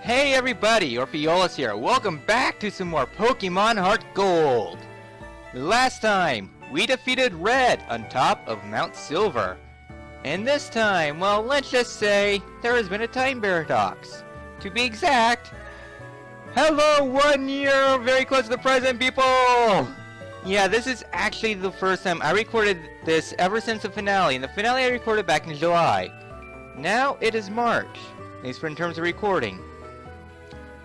Hey everybody, Orpheolus here. Welcome back to some more Pokemon Heartgold. Last time, we defeated Red on top of Mount Silver. And this time, well, let's just say, there has been a time paradox. To be exact, hello 1 year, very close to the present, people! Yeah, this is actually the first time I recorded this ever since the finale, and the finale I recorded back in July. Now it is March, at least in terms of recording.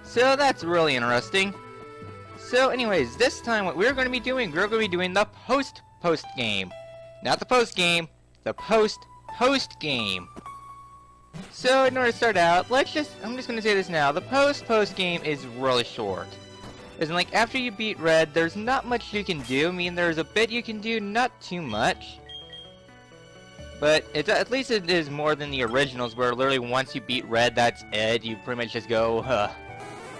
So that's really interesting. So anyways, this time what we're going to be doing, we're going to be doing the post-game. Not the post-game, the post-game. So in order to start out, I'm just going to say this now, the post-game is really short. As in, like, after you beat Red, there's not much you can do. I mean, there's a bit you can do, not too much. But at least it is more than the originals, where literally once you beat Red, that's it. You pretty much just go,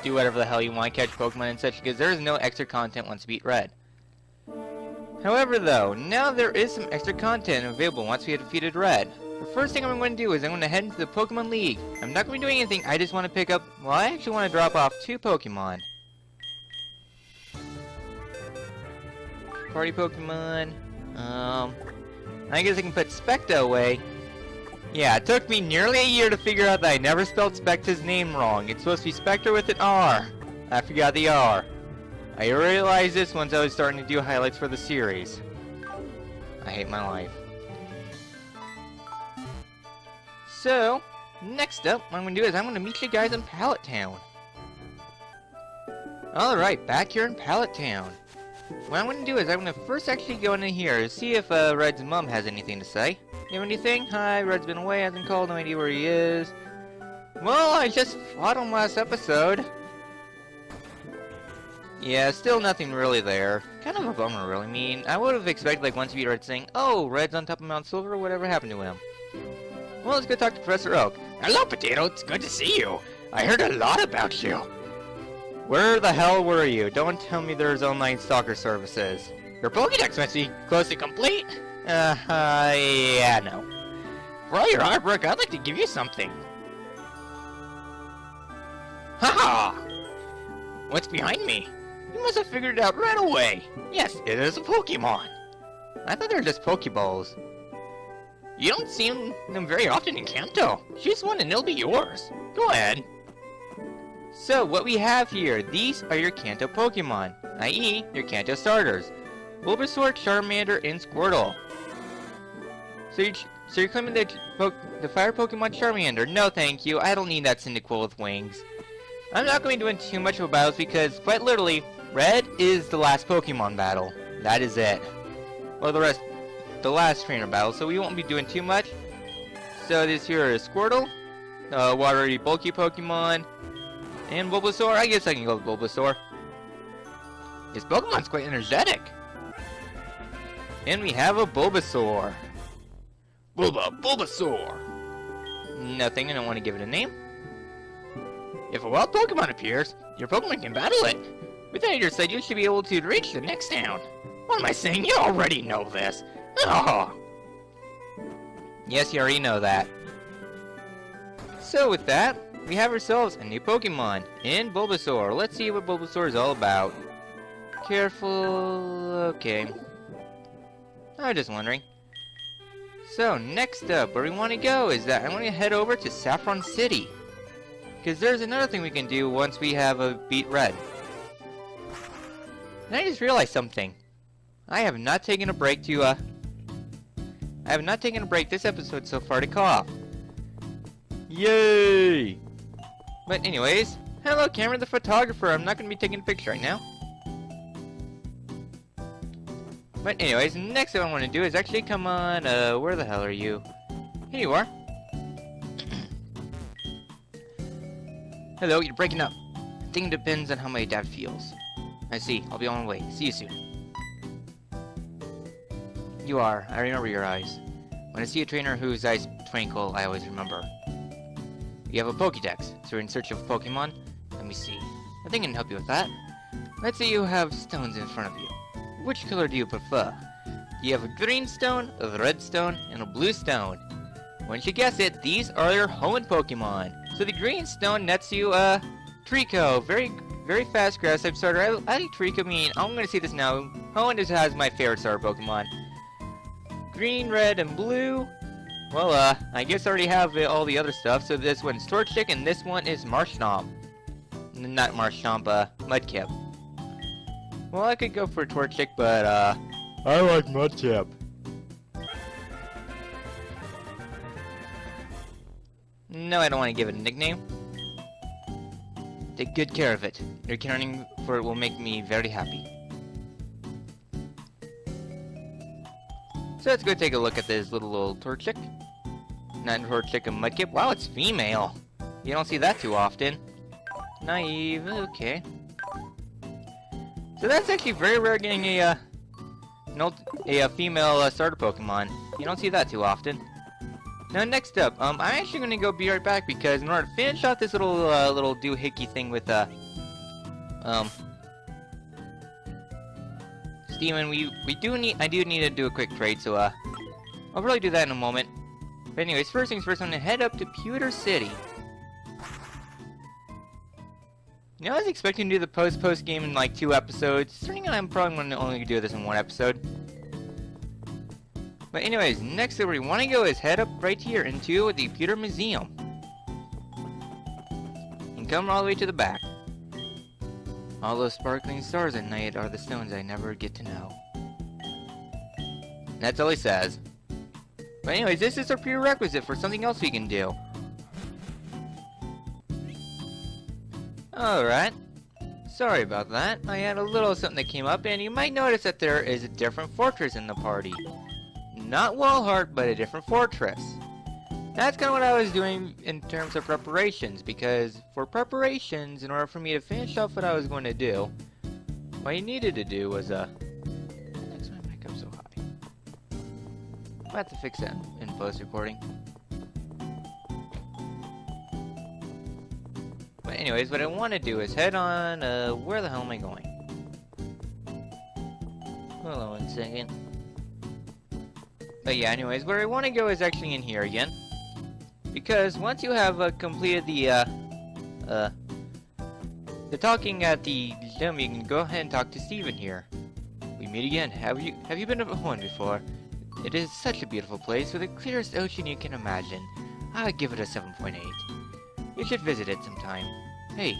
do whatever the hell you want, catch Pokemon and such, because there is no extra content once you beat Red. However, though, now there is some extra content available once we have defeated Red. The first thing I'm going to do is I'm going to head into the Pokemon League. I'm not going to be doing anything, I just want to pick up, well, I actually want to drop off 2 Pokemon. Party Pokemon, I guess I can put Specta away. Yeah, it took me nearly a year to figure out that I never spelled Specta's name wrong. It's supposed to be Spectre with an R. I forgot the R. I realized this once I was starting to do highlights for the series. I hate my life. So, next up, what I'm going to do is I'm going to meet you guys in Pallet Town. Alright, back here in Pallet Town. What I'm going to do is I'm going to first actually go in here to see if Red's mom has anything to say. You have anything? Hi, Red's been away, hasn't called, no idea where he is. Well, I just fought him last episode. Yeah, still nothing really there. Kind of a bummer, really. I mean, I would have expected, like, once you beat Red saying, oh, Red's on top of Mount Silver, whatever happened to him. Well, let's go talk to Professor Oak. Hello, Potato. It's good to see you. I heard a lot about you. Where the hell were you? Don't tell me there's online stalker services. Your Pokédex must be close to complete. Yeah, no. For all your hard work, I'd like to give you something. Haha! What's behind me? You must have figured it out right away. Yes, it is a Pokemon. I thought they were just Pokeballs. You don't see them very often in Kanto. Choose one and it'll be yours. Go ahead. So, what we have here, these are your Kanto Pokemon, i.e., your Kanto starters. Bulbasaur, Charmander, and Squirtle. So you're claiming the fire Pokemon Charmander? No thank you, I don't need that Cyndaquil with wings. I'm not going to do too much of battles because, quite literally, Red is the last Pokemon battle. That is it. Or the last trainer battle, so we won't be doing too much. So this here is Squirtle, watery bulky Pokemon, and Bulbasaur. I guess I can go with Bulbasaur. This Pokemon's quite energetic. And we have a Bulbasaur. Bulbasaur. Nothing, I don't want to give it a name. If a wild Pokemon appears, your Pokemon can battle it. With that, your side, you should be able to reach the next town. What am I saying? You already know this. Oh. Yes, you already know that. So with that, we have ourselves a new Pokemon in Bulbasaur. Let's see what Bulbasaur is all about. Careful. Okay. I was just wondering. So next up, where we want to go is that I want to head over to Saffron City. Because there's another thing we can do once we have beat Red. And I just realized something. I have not taken a break this episode so far to cough. Yay! But anyways, hello Cameron the photographer. I'm not going to be taking a picture right now. But anyways, next thing I want to do is actually come on, where the hell are you? Here you are. Hello, you're breaking up. I think it depends on how my dad feels. I see, I'll be on my way. See you soon. You are. I remember your eyes. When I see a trainer whose eyes twinkle, I always remember. You have a Pokédex, so you're in search of Pokemon? Let me see. I think I can help you with that. Let's say you have stones in front of you. Which color do you prefer? Do you have a green stone, a red stone, and a blue stone? Once you guess it, these are your Hoenn Pokemon. So the green stone nets you, Trico. Very fast grass type starter. I like Trico. I mean, I'm gonna see this now. Hoenn has my favorite starter Pokemon. Green, red, and blue. Well, I guess I already have all the other stuff. So this one's Torchic, and this one is Marshtomp. Not Marshtomp, Mudkip. Well, I could go for Torchic, but, I like Mudkip. No, I don't want to give it a nickname. Take good care of it. Your caring for it will make me very happy. So let's go take a look at this little Torchic. Not Torchic, a Mudkip. Wow, it's female. You don't see that too often. Naive, okay. So that's actually very rare getting a female starter Pokemon. You don't see that too often. Now next up, I'm actually gonna go be right back because in order to finish off this little doohickey thing with Steven, I do need to do a quick trade, so I'll probably do that in a moment. But anyways, first things first, I'm gonna head up to Pewter City. You know, I was expecting to do the post game in like 2 episodes. Turning out I'm probably gonna only do this in 1 episode. But anyways, next where we want to go is head up right here into the Pewter Museum. And come all the way to the back. All those sparkling stars at night are the stones I never get to know. That's all he says. But anyways, this is a prerequisite for something else we can do. Alright. Sorry about that. I had a little something that came up, and you might notice that there is a different fortress in the party. Not Walhart, but a different fortress. That's kind of what I was doing in terms of preparations, because for preparations, in order for me to finish off what I was going to do, what I needed to do was, next my mic up so high. I'll have to fix that in post-recording. But anyways, what I want to do is head on, where the hell am I going? Hold on 1 second. But yeah, anyways, where I want to go is actually in here again. Because once you have completed the talking at the gym, you can go ahead and talk to Steven here. We meet again. Have you been to Hoenn before? It is such a beautiful place with the clearest ocean you can imagine. I would give it a 7.8. You should visit it sometime. Hey,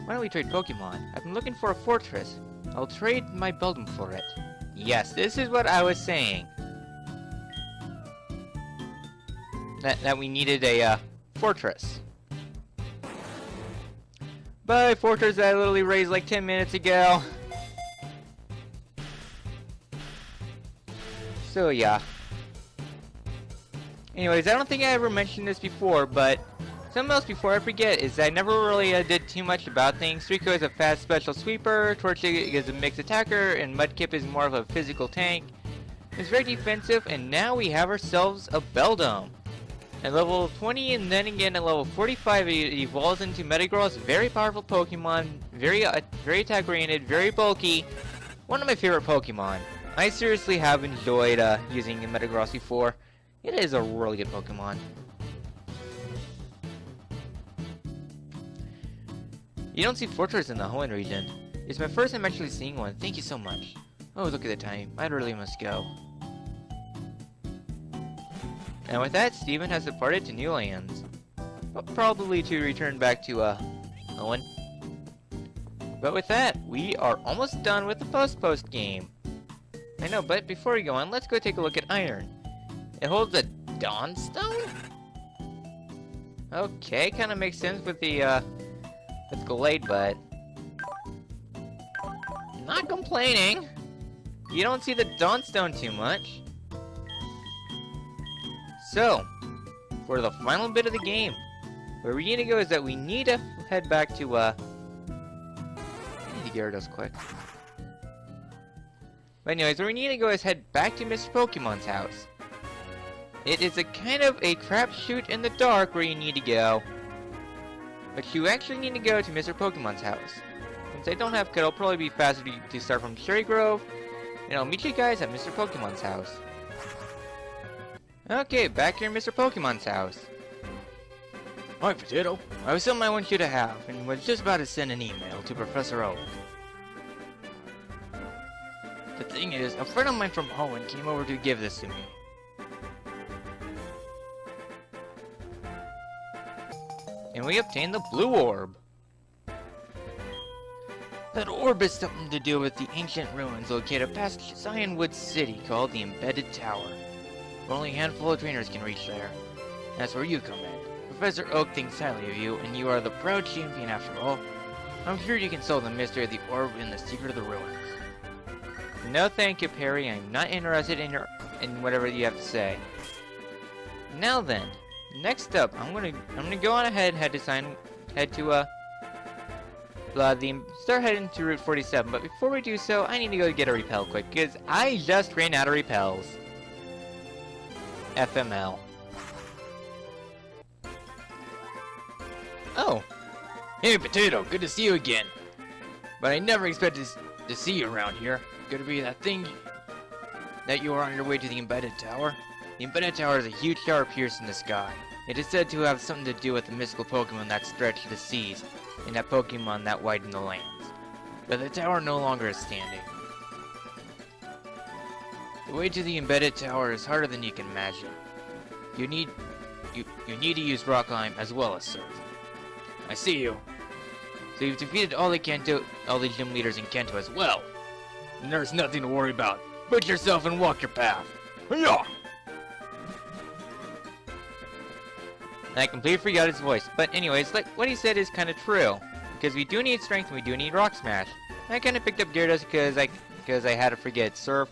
why don't we trade Pokemon? I've been looking for a fortress. I'll trade my Beldum for it. Yes, this is what I was saying. That we needed a fortress. But a fortress that I literally raised like 10 minutes ago. So yeah. Anyways, I don't think I ever mentioned this before, but something else before I forget is I never really did too much about things. Trico is a fast special sweeper, Torchic is a mixed attacker, and Mudkip is more of a physical tank. It's very defensive, and now we have ourselves a Beldum. At level 20 and then again at level 45 it evolves into Metagross, very powerful Pokemon, very attack oriented, very bulky. One of my favorite Pokemon. I seriously have enjoyed using Metagross before. It is a really good Pokemon. You don't see fortress in the Hoenn region. It's my first time actually seeing one. Thank you so much. Oh, look at the time. I really must go. And with that, Steven has departed to new lands. Probably to return back to, Hoenn. But with that, we are almost done with the post game. I know, but before we go on, let's go take a look at Iron. It holds a Dawnstone? Okay, kinda makes sense with the, with Glade, but not complaining. You don't see the Dawnstone too much. So, for the final bit of the game, where we need to go is that we need to head back to, I need to Gyarados quick. But anyways, where we need to go is head back to Mr. Pokemon's house. It is a kind of a crapshoot in the dark where you need to go. But you actually need to go to Mr. Pokemon's house. Since I don't have Kid, it'll probably be faster to start from Cherry Grove. And I'll meet you guys at Mr. Pokemon's house. Okay, back here in Mr. Pokemon's house. Hi, Potato. I have something I want you to have, and was just about to send an email to Professor Oak. The thing is, a friend of mine from Hoenn came over to give this to me. And we obtained the blue orb. That orb is something to do with the ancient ruins located past Cyanwood City called the Embedded Tower. Only a handful of trainers can reach there. That's where you come in. Professor Oak thinks highly of you, and you are the proud champion after all. I'm sure you can solve the mystery of the orb and the secret of the ruins. No thank you, Perry. I'm not interested in whatever you have to say. Now then, next up, I'm gonna go on ahead and start heading to Route 47. But before we do so, I need to go get a repel quick, because I just ran out of repels. FML. Oh. Hey, Potato. Good to see you again. But I never expected to see you around here. Could it be that thing that you are on your way to the Embedded Tower? The Embedded Tower is a huge tower pierced in the sky. It is said to have something to do with the mystical Pokemon that stretch the seas, and that Pokemon that widen the lands. But the tower no longer is standing. The way to the Embedded Tower is harder than you can imagine. You need to use Rock Climb as well as Surf. I see you. So you've defeated all the gym leaders in Kanto as well. And there's nothing to worry about. Put yourself and walk your path. Yeah. I completely forgot his voice, but anyways, like what he said is kind of true. Because we do need Strength and we do need Rock Smash. I kind of picked up Gyarados because I had to forget Surf.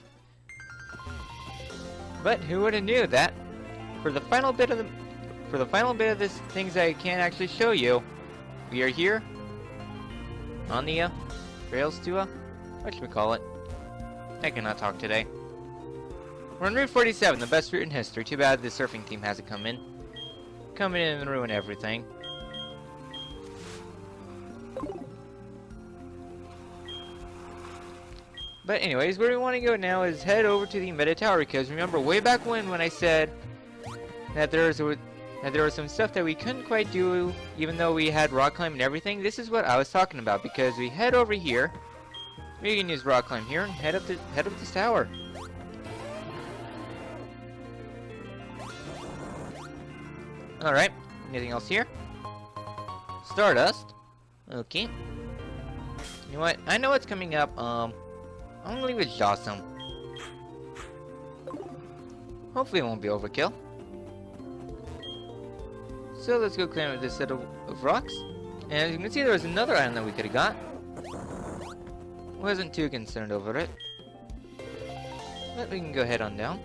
But who would have knew that? For the final bit of this things I can't actually show you, we are here on the trails to what should we call it? I cannot talk today. We're on Route 47, the best route in history. Too bad the surfing team hasn't come in and ruin everything. But anyways, where we want to go now is head over to the Embedded Tower, because remember way back when I said that there was some stuff that we couldn't quite do even though we had Rock Climb and everything. This is what I was talking about, because we head over here, we can use Rock Climb here and head up this tower. Alright, anything else here? Stardust. Okay. You know what? I know what's coming up. I'm gonna leave it Jawsome. Hopefully it won't be overkill. So let's go climb this set of rocks. And as you can see, there was another item that we could have got. Wasn't too concerned over it. But we can go head on down.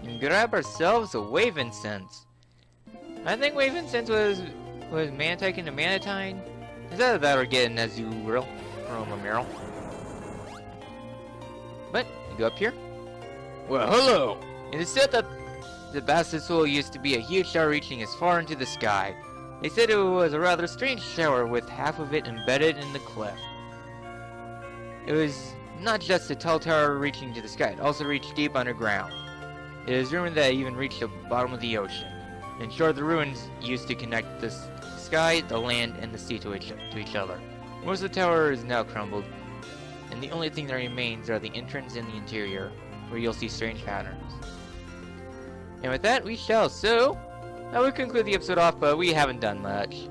And grab ourselves a Wave Incense. I think Wave Incense was Manatike into Manatine. Is that or getting Azurill from Romero? But you go up here. Well, hello. It is said that the Bastisol used to be a huge tower reaching as far into the sky. They said it was a rather strange tower with half of it embedded in the cliff. It was not just a tall tower reaching to the sky, it also reached deep underground. It is rumored that it even reached the bottom of the ocean. In short, the ruins used to connect the sky, the land, and the sea to each other. Most of the tower is now crumbled, and the only thing that remains are the entrance and the interior, where you'll see strange patterns. And with that, we shall. So, that would conclude the episode off, but we haven't done much.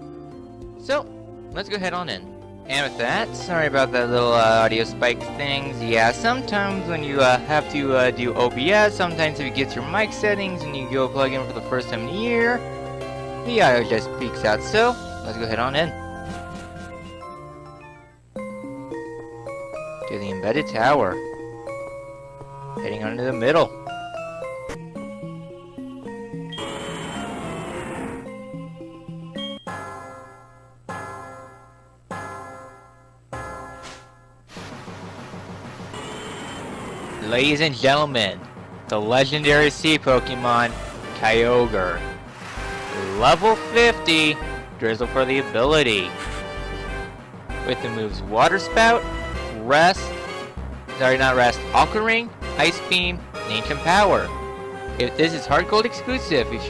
So, let's go head on in. And with that, sorry about that little audio spike things. Yeah, sometimes when you have to do OBS, sometimes if it gets your mic settings and you go plug in for the first time in a year, the audio just peaks out. So, let's go head on in. To the Embedded Tower. Heading on to the middle. Ladies and gentlemen, the legendary sea Pokemon, Kyogre. Level 50, Drizzle for the ability. With the moves Water Spout, Aqua Ring, Ice Beam, and Ancient Power. This is Heartgold exclusive. If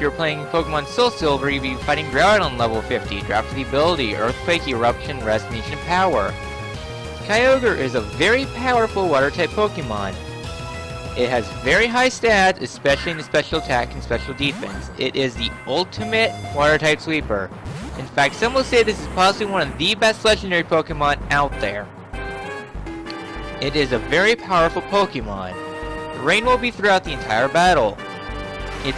you're playing Pokemon Soul Silver, you'll be fighting Groudon level 50. Drop the ability Earthquake, Eruption, Restoration Power. Kyogre is a very powerful Water-type Pokemon. It has very high stats, especially in the special attack and special defense. It is the ultimate Water-type sweeper. In fact, some will say this is possibly one of the best legendary Pokemon out there. It is a very powerful Pokemon. The rain will be throughout the entire battle. It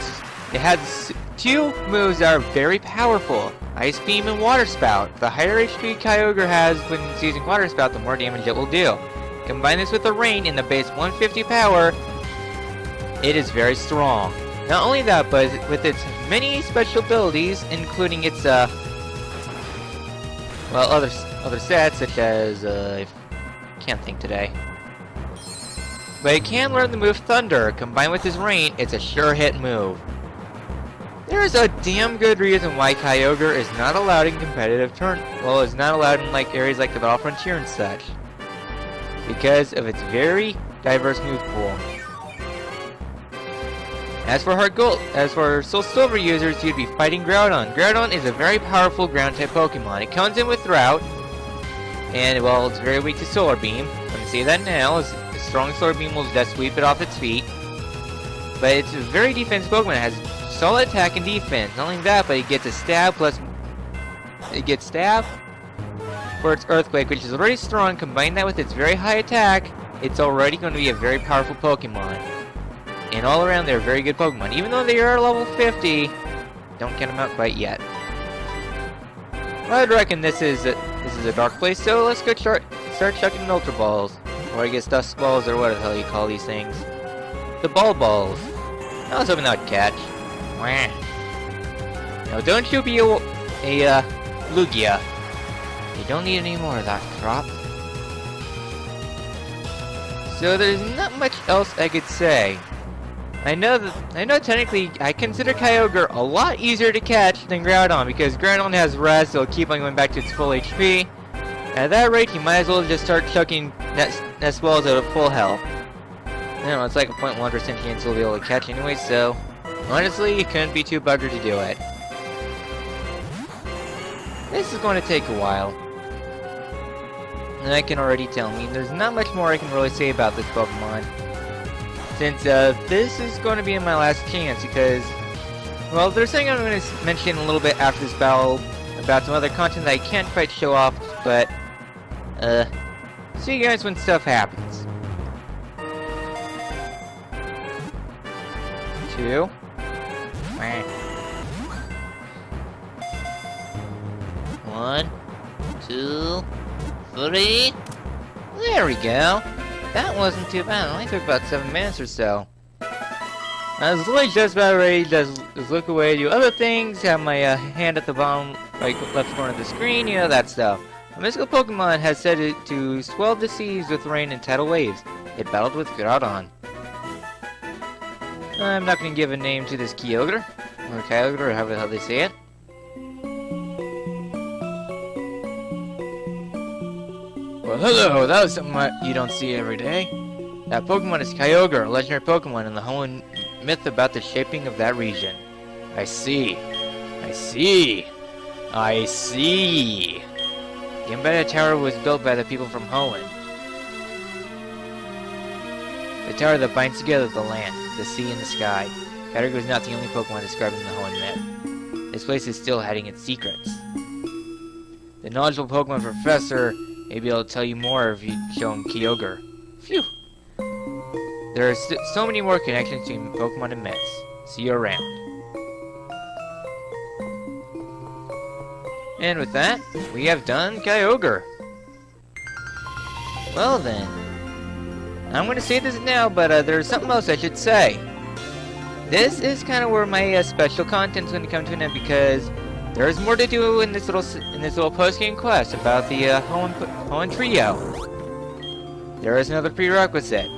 has two moves that are very powerful. Ice Beam and Water Spout. The higher HP Kyogre has when it's using Water Spout, the more damage it will do. Combine this with the rain in the base 150 power, it is very strong. Not only that, but with its many special abilities, including its other stats such as I can't think today. But it can learn the move Thunder. Combined with his rain, it's a sure hit move. There's a damn good reason why Kyogre is not allowed in competitive is not allowed in areas like the Battle Frontier and such. Because of its very diverse move pool. As for Soul Silver users, you'd be fighting Groudon. Groudon is a very powerful ground-type Pokemon. It comes in with Drought, and well, it's very weak to Solar Beam. Let me say that now. A strong Solar Beam will just sweep it off its feet. But it's a very defensive Pokemon. It has solid attack and defense. Not only that, but it gets a stab plus... It gets stab for its Earthquake, which is already strong. Combine that with its very high attack, it's already going to be a very powerful Pokemon. And all around, they're very good Pokemon. Even though they are level 50, don't count them out quite yet. I'd reckon this is a dark place, so let's go start chucking Ultra Balls. Or I guess Dust Balls, or what the hell you call these things. The Balls. I was hoping that would catch. Wah. Now don't you be a Lugia. You don't need any more of that crap. So there's not much else I could say. I know technically I consider Kyogre a lot easier to catch than Groudon because Groudon has rest, it'll keep on going back to its full HP. At that rate, you might as well just start chucking Nest Balls out of full health. You know, it's like a 0.1% chance you'll be able to catch anyway, so honestly, you couldn't be too buggered to do it. This is going to take a while. And I can already tell. I mean, there's not much more I can really say about this Pokemon. Since this is going to be my last chance because, well, there's something I'm going to mention a little bit after this battle about some other content that I can't quite show off, but, see you guys when stuff happens. 2. 1, 2, 3. There we go. That wasn't too bad. It only took about 7 minutes or so. I was literally just about ready to just look away, do other things, have my hand at the bottom, right left corner of the screen, you know, that stuff. A mystical Pokemon has said it to swell the seas with rain and tidal waves. It battled with Groudon. I'm not going to give a name to this Kyogre, or Kyogre, or however the hell they say it. Well, hello, that was something you don't see every day. That Pokemon is Kyogre, a legendary Pokemon in the Hoenn myth about the shaping of that region. I see. I see. I see. The embedded tower was built by the people from Hoenn. The tower that binds together the land, the sea, and the sky. Kyogre is not the only Pokemon described in the Hoenn myth. This place is still hiding its secrets. The knowledgeable Pokemon Professor may be able to tell you more if you show him Kyogre. Phew! There are so many more connections between Pokemon and myths. See you around. And with that, we have done Kyogre. Well then, I'm going to say this now, but there's something else I should say. This is kind of where my special content is going to come to an end because there is more to do in this little post-game quest about the Hoenn trio. There is another prerequisite.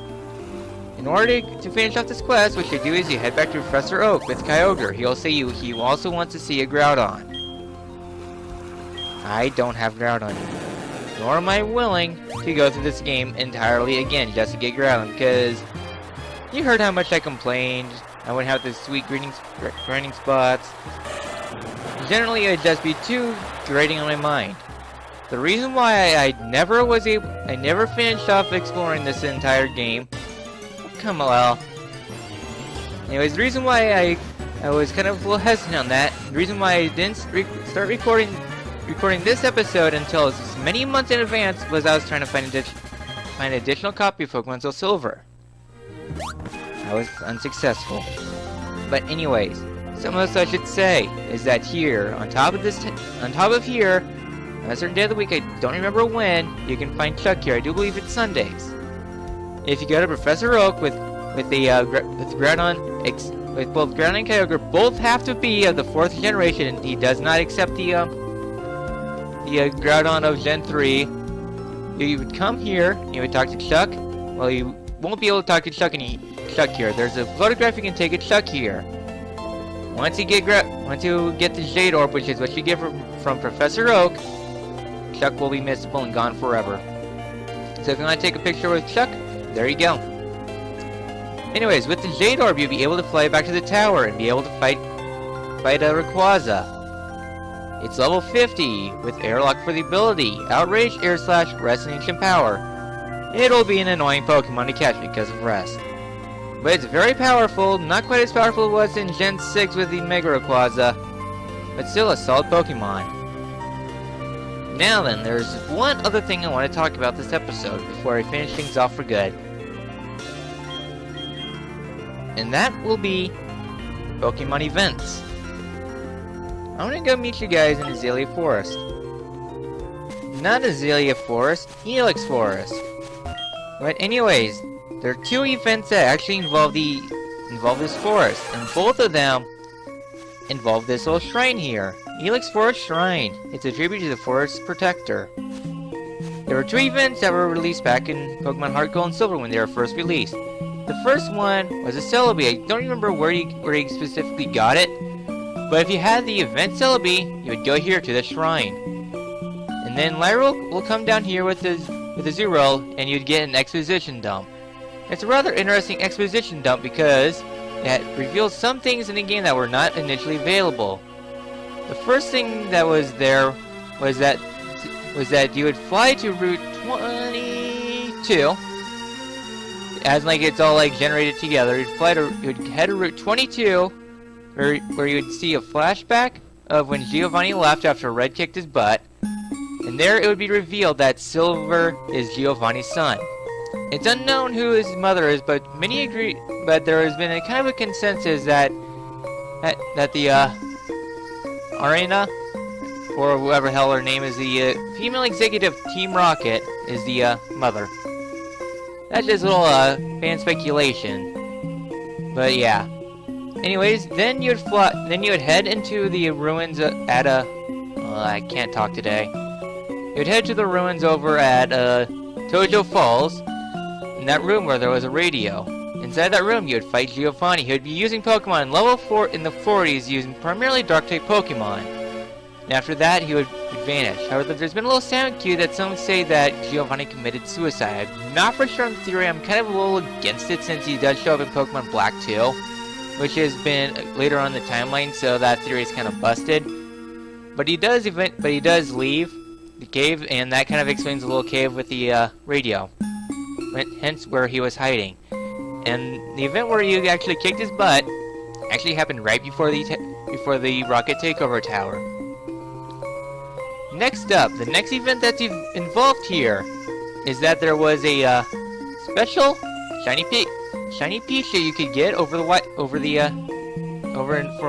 In order to finish off this quest, what you do is you head back to Professor Oak with Kyogre. He'll say he also wants to see a Groudon. I don't have Groudon, nor am I willing to go through this game entirely again just to get Groudon, because You heard how much I complained. I wouldn't have the sweet grinding spots. Generally, it'd just be too grating on my mind. The reason why I never finished off exploring this entire game. Come on. Anyways, the reason why I was kind of a little hesitant on that. The reason why I didn't start recording this episode until many months in advance was I was trying to find an additional copy of Pokemon Soul Silver. I was unsuccessful. But anyways, something else I should say is that here, on top of here, on a certain day of the week, I don't remember when, you can find Chuck here. I do believe it's Sundays. If you go to Professor Oak with both Groudon and Kyogre, both have to be of the 4th generation, and he does not accept the Groudon of Gen 3. You would come here, you would talk to Chuck. Well, you won't be able to talk to Chuck here. There's a photograph you can take of Chuck here. Once you get the Jade Orb, which is what you get from Professor Oak, Chuck will be missable and gone forever. So if you want to take a picture with Chuck, there you go. Anyways, with the Jade Orb, you'll be able to fly back to the tower and be able to fight a Rayquaza. It's level 50 with Airlock for the ability, Outrage, Air Slash, Rest, and Ancient Power. It'll be an annoying Pokemon to catch because of Rest. But it's very powerful, not quite as powerful as it was in Gen 6 with the Mega Rayquaza, but still a solid Pokemon. Now then, there's one other thing I want to talk about this episode before I finish things off for good. And that will be Pokemon events. I'm gonna go meet you guys in Azalea Forest. Not Azalea Forest, Helix Forest. But anyways, there are 2 events that actually involve this forest, and both of them involve this little shrine here. Helix Forest Shrine. It's a tribute to the forest protector. There were 2 events that were released back in Pokemon Heartgold and Silver when they were first released. The first one was a Celebi. I don't remember where you specifically got it, but if you had the event Celebi, you would go here to the shrine. And then Lyra will come down here with the Zero, and you'd get an exposition dump. It's a rather interesting exposition dump because it reveals some things in the game that were not initially available. The first thing that was there was that you would fly to Route 22. As like it's all like generated together. You'd head to Route 22, where you would see a flashback of when Giovanni left after Red kicked his butt, and there it would be revealed that Silver is Giovanni's son. It's unknown who his mother is, but many agree. But there has been a kind of a consensus that the Arena, or whoever hell her name is, the female executive Team Rocket is the mother. That's just a little fan speculation. But yeah. Anyways, then you'd head into the ruins at I can't talk today. You'd head to the ruins over at Tojo Falls, in that room where there was a radio. Inside that room, you would fight Giovanni, who would be using Pokemon level 4 in the 40s, using primarily Dark-type Pokemon. And after that, he would vanish. However, there's been a little sound cue that some say that Giovanni committed suicide. I'm not for sure on the theory. I'm kind of a little against it since he does show up in Pokemon Black 2, which has been later on in the timeline, so that theory is kind of busted. But he does leave the cave, and that kind of explains the little cave with the radio. Hence where he was hiding. And the event where you actually kicked his butt actually happened right before the Rocket Takeover Tower. Next up, the next event that's involved here is that there was a special shiny Pichu you could get from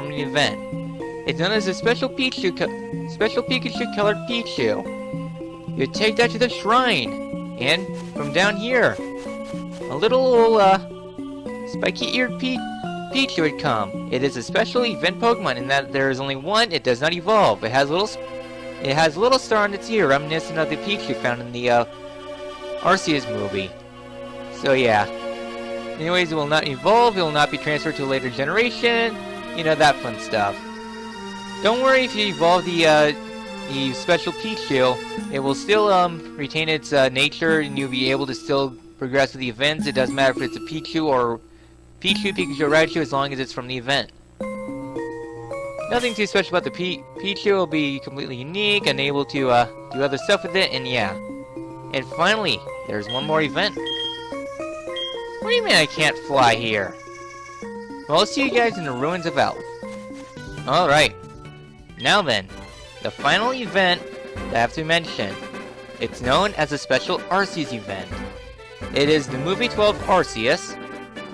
the event. It's known as a special Pikachu colored Pichu. You take that to the shrine, and from down here, a little spiky-eared Pichu would come. It is a special event Pokemon in that there is only one. It does not evolve. It has a little star on its ear, reminiscent of the Pichu found in the Arceus movie. So yeah. Anyways, it will not evolve. It will not be transferred to a later generation. You know, that fun stuff. Don't worry if you evolve the special Pichu. It will still retain its nature, and you'll be able to still progress with the events. It doesn't matter if it's a Pichu or Pichu, Pikachu, or Raichu as long as it's from the event. Nothing too special about the Pichu. Will be completely unique, unable to do other stuff with it, and yeah. And finally, there's one more event. What do you mean I can't fly here? Well, I'll see you guys in the Ruins of Elf. Alright. Now then, the final event that I have to mention. It's known as a special Arceus event. It is the Movie 12 Arceus,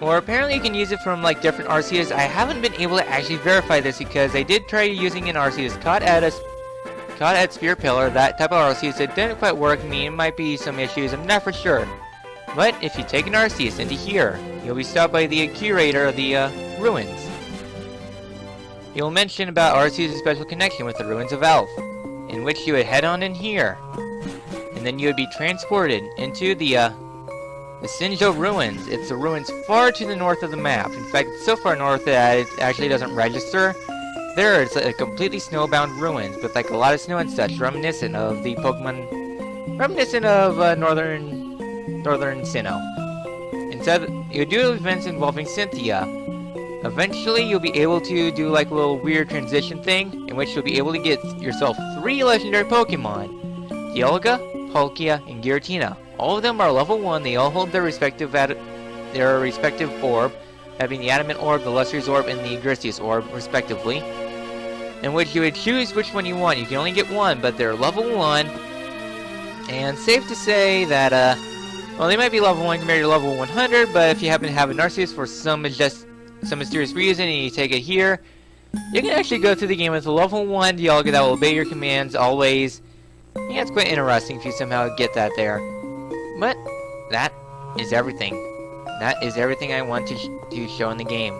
or apparently you can use it from like different Arceus. I haven't been able to actually verify this because I did try using an Arceus caught at Spear Pillar, that type of Arceus. It didn't quite work. I mean, it might be some issues, I'm not for sure. But if you take an Arceus into here, you'll be stopped by the curator of the ruins. He will mention about Arceus' special connection with the Ruins of Elf, in which you would head on in here. And then you would be transported into the Sinjo Ruins. It's the ruins far to the north of the map. In fact, it's so far north that it actually doesn't register. There, it's a completely snowbound ruins, with like a lot of snow and such, reminiscent of the Pokemon, reminiscent of Northern Sinnoh. Instead, you do events involving Cynthia. Eventually, you'll be able to do like a little weird transition thing, in which you'll be able to get yourself 3 legendary Pokemon: Dialga, Palkia, and Giratina. All of them are level 1. They all hold their respective orb, having the Adamant Orb, the Lustrous Orb, and the Grisius Orb, respectively. In which you would choose which one you want. You can only get one, but they're level 1. And safe to say that, well, they might be level 1 compared to level 100, but if you happen to have an Arceus for some mysterious reason and you take it here, you can actually go through the game with a level 1 Dialga that will obey your commands always. Yeah, it's quite interesting if you somehow get that there. But that is everything. That is everything I want to show in the game.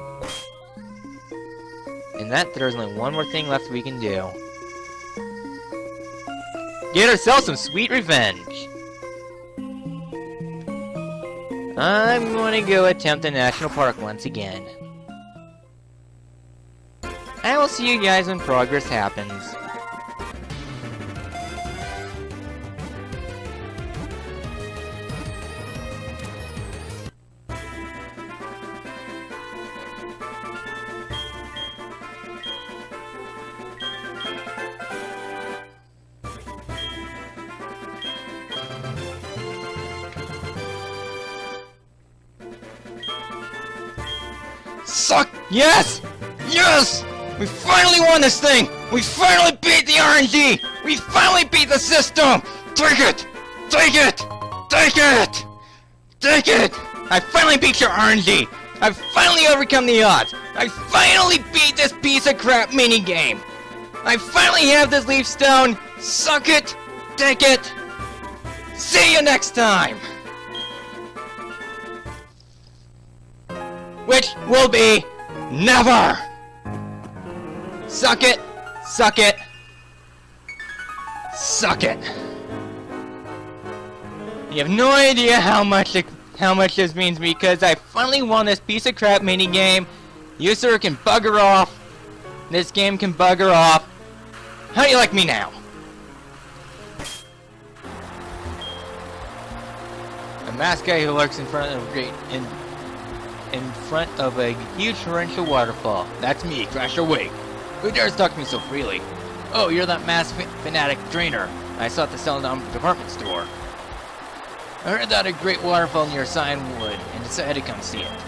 And that there's only one more thing left we can do. Get ourselves some sweet revenge! I'm gonna go attempt the National Park once again. I will see you guys when progress happens. Suck! Yes! Yes! We finally won this thing! We finally beat the RNG! We finally beat the system! Take it! Take it! Take it! Take it! I finally beat your RNG! I finally overcome the odds! I finally beat this piece of crap minigame! I finally have this leaf stone! Suck it! Take it! See you next time! Which will be never! Suck it! Suck it! Suck it! You have no idea how much this means to me, because I finally won this piece of crap minigame. You sir can bugger off. This game can bugger off. How do you like me now? A masked guy who lurks in front of a huge torrential waterfall. That's me, Crasher Wig. Who dares talk to me so freely? Oh, you're that masked fanatic drainer I saw at the sell-down department store. I heard that a great waterfall near Cyanwood and decided to come see it.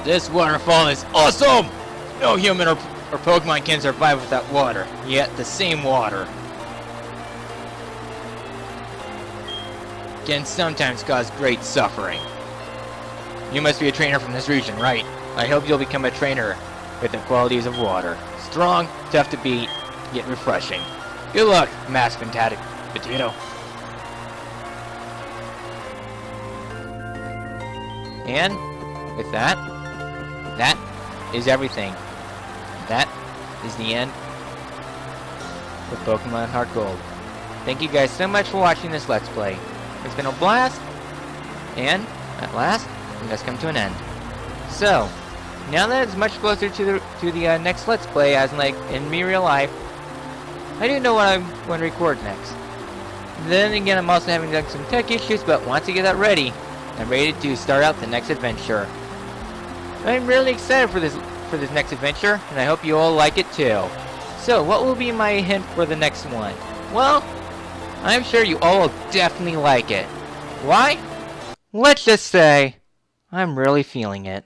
This waterfall is awesome! No human or Pokemon can survive without water, yet the same water can sometimes cause great suffering. You must be a trainer from this region, right? I hope you'll become a trainer with the qualities of water. Strong, tough to beat, yet refreshing. Good luck, masked fanatic potato. And with that is everything. That is the end of Pokemon Heartgold. Thank you guys so much for watching this Let's Play. It's been a blast, and at last, it has come to an end. So, now that it's much closer to the next Let's Play, as like in me real life, I do know what I'm going to record next. Then again, I'm also having some tech issues, but once I get that ready, I'm ready to start out the next adventure. I'm really excited for this next adventure, and I hope you all like it too. So, what will be my hint for the next one? Well, I'm sure you all will definitely like it. Why? Let's just say, I'm really feeling it.